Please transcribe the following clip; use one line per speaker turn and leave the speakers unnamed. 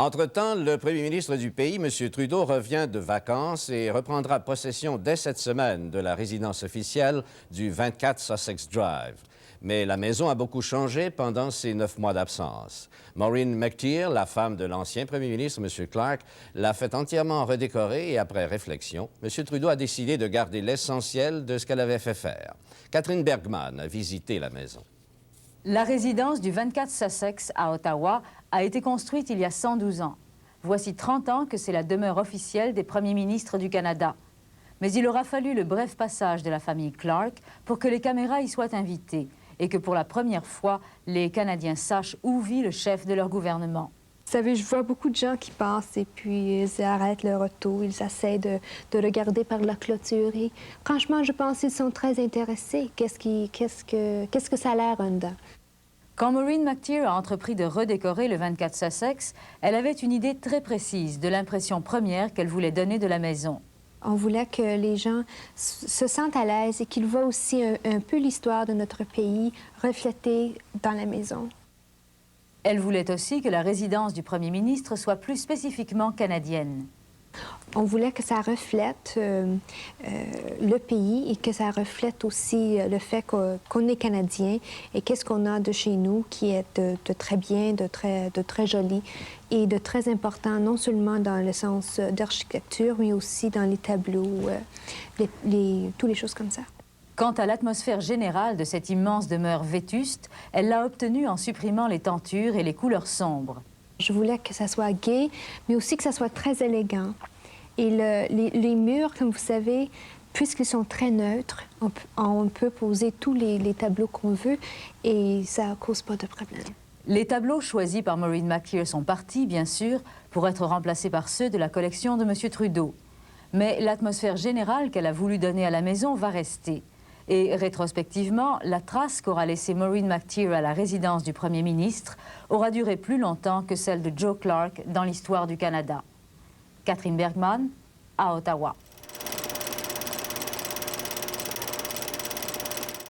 Entre-temps, le premier ministre du pays, M. Trudeau, revient de vacances et reprendra possession dès cette semaine de la résidence officielle du 24 Sussex Drive. Mais la maison a beaucoup changé pendant ces 9 mois d'absence. Maureen McTeer, la femme de l'ancien premier ministre, M. Clark, l'a fait entièrement redécorer et après réflexion, M. Trudeau a décidé de garder l'essentiel de ce qu'elle avait fait faire. Catherine Bergman a visité la maison.
La résidence du 24 Sussex à Ottawa a été construite il y a 112 ans. Voici 30 ans que c'est la demeure officielle des premiers ministres du Canada. Mais il aura fallu le bref passage de la famille Clark pour que les caméras y soient invitées et que pour la première fois, les Canadiens sachent où vit le chef de leur gouvernement.
Vous savez, je vois beaucoup de gens qui passent et puis ils arrêtent leur auto, ils essaient de regarder par la clôture. Et franchement, je pense qu'ils sont très intéressés. Qu'est-ce que ça a l'air en dedans?
Quand Maureen McTeer a entrepris de redécorer le 24 Sussex, elle avait une idée très précise de l'impression première qu'elle voulait donner de la maison.
On voulait que les gens se sentent à l'aise et qu'ils voient aussi un peu l'histoire de notre pays reflétée dans la maison.
Elle voulait aussi que la résidence du premier ministre soit plus spécifiquement canadienne.
On voulait que ça reflète le pays et que ça reflète aussi le fait qu'on est Canadien et qu'est-ce qu'on a de chez nous qui est de très bien, de très joli et de très important, non seulement dans le sens d'architecture, mais aussi dans les tableaux, toutes les choses comme ça.
Quant à l'atmosphère générale de cette immense demeure vétuste, elle l'a obtenue en supprimant les tentures et les couleurs sombres.
Je voulais que ça soit gai, mais aussi que ça soit très élégant. Et les murs, comme vous savez, puisqu'ils sont très neutres, on peut poser tous les tableaux qu'on veut et ça ne cause pas de problème.
Les tableaux choisis par Maureen McTeer sont partis, bien sûr, pour être remplacés par ceux de la collection de M. Trudeau. Mais l'atmosphère générale qu'elle a voulu donner à la maison va rester. Et rétrospectivement, la trace qu'aura laissée Maureen McTeer à la résidence du Premier ministre aura duré plus longtemps que celle de Joe Clark dans l'histoire du Canada. Catherine Bergman, à Ottawa.